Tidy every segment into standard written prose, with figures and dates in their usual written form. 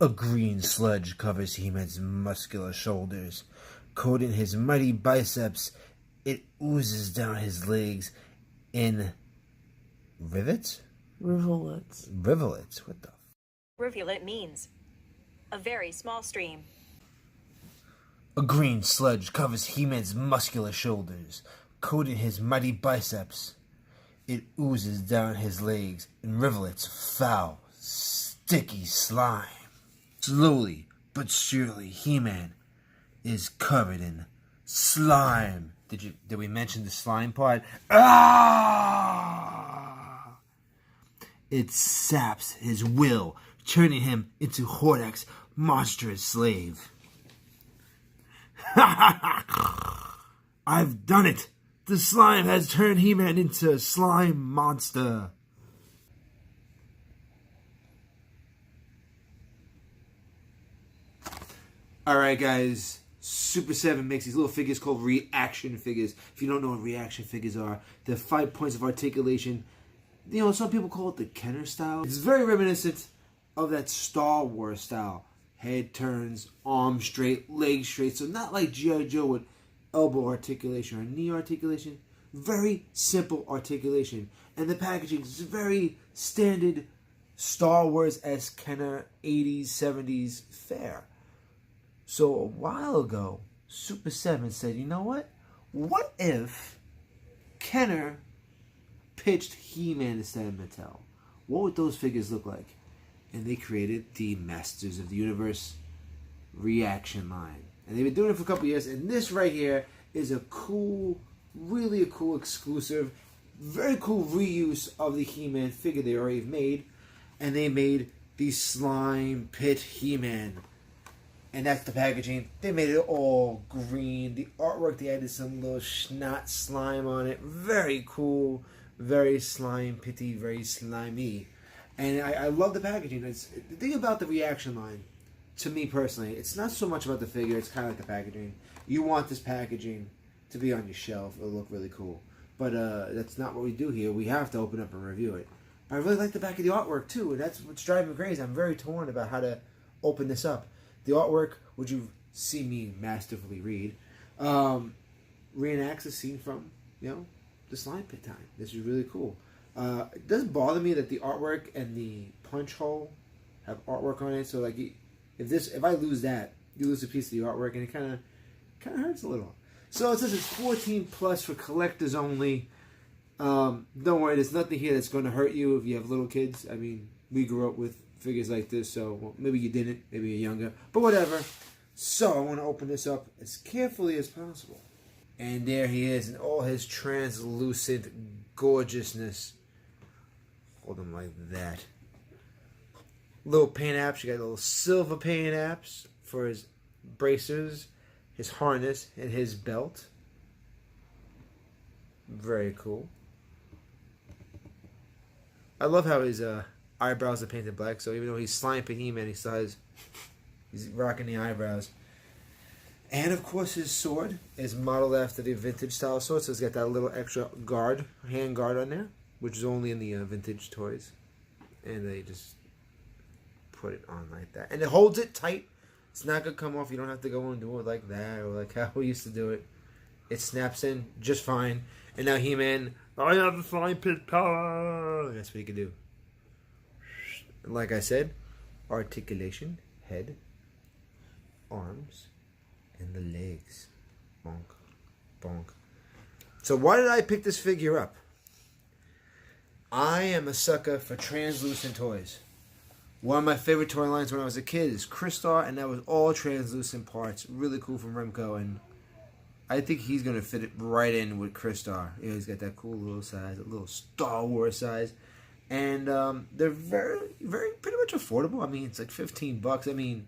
A green sludge covers He-Man's muscular shoulders. Coating his mighty biceps, it oozes down his legs in rivets? Rivulets. Rivulets? What the? Rivulet means a very small stream. A green sludge covers He-Man's muscular shoulders. Coating his mighty biceps, it oozes down his legs in rivulets of foul, sticky slime. Slowly but surely, He-Man is covered in slime. Did we mention the slime part? Ah! It saps his will, turning him into Hordak's monstrous slave. I've done it! The slime has turned He-Man into a slime monster. Alright guys, Super 7 makes these little figures called reaction figures. If you don't know what reaction figures are, they're 5 points of articulation. You know, some people call it the Kenner style. It's very reminiscent of that Star Wars style. Head turns, arm straight, leg straight. So not like G.I. Joe with elbow articulation or knee articulation. Very simple articulation. And the packaging is very standard Star Wars-esque Kenner 80s, 70s fare. So a while ago, Super 7 said, you know what? What if Kenner pitched He-Man instead of Mattel? What would those figures look like? And they created the Masters of the Universe reaction line. And they've been doing it for a couple years. And this right here is a cool, really a cool exclusive, very cool reuse of the He-Man figure they already made. And they made the Slime Pit He-Man. And that's the packaging. They made it all green. The artwork, they added some little snot slime on it. Very cool. Very slime pitty, very slimy. And I love the packaging. The thing about the reaction line, to me personally, it's not so much about the figure. It's kind of like the packaging. You want this packaging to be on your shelf. It'll look really cool. But that's not what we do here. We have to open up and review it. But I really like the back of the artwork, too. And that's what's driving me crazy. I'm very torn about how to open this up. The artwork, which you see me masterfully read, reenacts a scene from, the Slime Pit time. This is really cool. It doesn't bother me that the artwork and the punch hole have artwork on it. So, like, if I lose that, you lose a piece of the artwork, and it kind of hurts a little. So it says it's 14 plus for collectors only. Don't worry, there's nothing here that's going to hurt you if you have little kids. I mean, we grew up with figures like this, so maybe you didn't, maybe you're younger, but whatever. So I want to open this up as carefully as possible. And there he is in all his translucent gorgeousness. Hold him like that. Little paint apps. You got little silver paint apps for his bracers, his harness, and his belt. Very cool. I love how his eyebrows are painted black, so even though he's Slime Pit He-Man, he's rocking the eyebrows. And of course his sword is modeled after the vintage style sword, so it's got that little extra hand guard on there, which is only in the vintage toys. And they just put it on like that. And it holds it tight. It's not going to come off. You don't have to go and do it like that or like how we used to do it. It snaps in just fine. And now He-Man, I have the Slime Pit power. That's what he can do. Like I said, articulation, head, arms, and the legs. Bonk, bonk. So why did I pick this figure up? I am a sucker for translucent toys. One of my favorite toy lines when I was a kid is Crystar, and that was all translucent parts. Really cool from Remco, and I think he's going to fit it right in with Crystar. He's got that cool little size, a little Star Wars size. And they're very, very, pretty much affordable. I mean, it's like $15. I mean,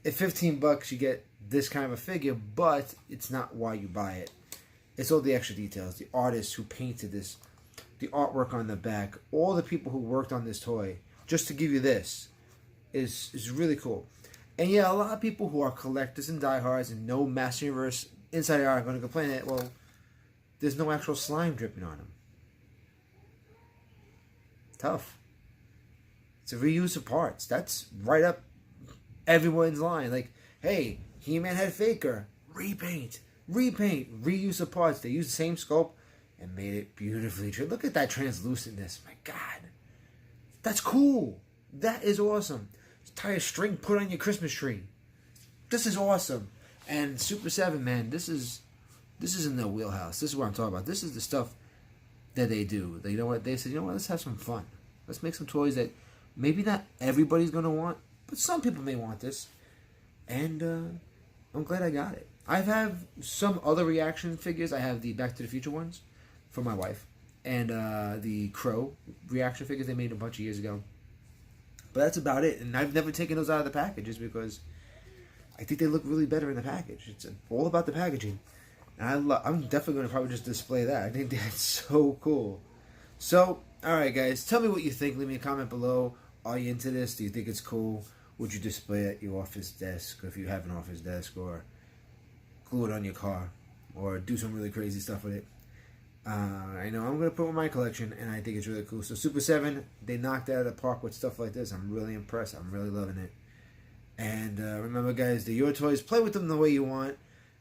at $15 you get this kind of a figure, but it's not why you buy it. It's all the extra details. The artist who painted this, the artwork on the back, all the people who worked on this toy, just to give you this, is really cool. And yeah, a lot of people who are collectors and diehards and know Master Universe Inside are going to complain that, well, there's no actual slime dripping on them. Tough. It's a reuse of parts. That's right up everyone's line. Like, hey, He-Man had Faker. Repaint. Reuse of parts. They used the same sculpt and made it beautifully true. Look at that translucentness. My God. That's cool. That is awesome. Tie a string, put on your Christmas tree. This is awesome. And Super 7, man, this is in their wheelhouse. This is what I'm talking about. This is the stuff that they do. They, you know what? They said, you know what? Let's have some fun. Let's make some toys that maybe not everybody's going to want, but some people may want this. And I'm glad I got it. I have some other reaction figures. I have the Back to the Future ones for my wife. And the Crow reaction figures they made a bunch of years ago. But that's about it. And I've never taken those out of the packages because I think they look really better in the package. It's all about the packaging. And I'm definitely going to probably just display that. I think that's so cool. So, alright guys, tell me what you think. Leave me a comment below. Are you into this? Do you think it's cool? Would you display it at your office desk, or if you have an office desk, or glue it on your car, or do some really crazy stuff with it? I know I'm going to put it in my collection, and I think it's really cool. So Super 7, they knocked it out of the park with stuff like this. I'm really impressed. I'm really loving it. And remember, guys, they're your toys. Play with them the way you want.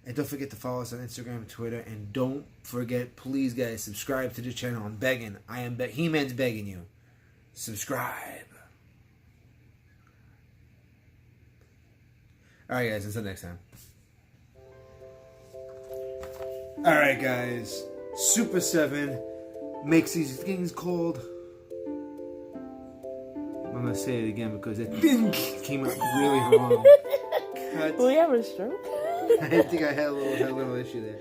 And don't forget to follow us on Instagram and Twitter. And don't forget, please, guys, subscribe to the channel. I'm begging. He-Man's begging you. Subscribe. Alright, guys. Until next time. Alright, guys. Super 7 makes these things called... I'm going to say it again because it came out really wrong. Will you have a stroke? I think I had a little issue there.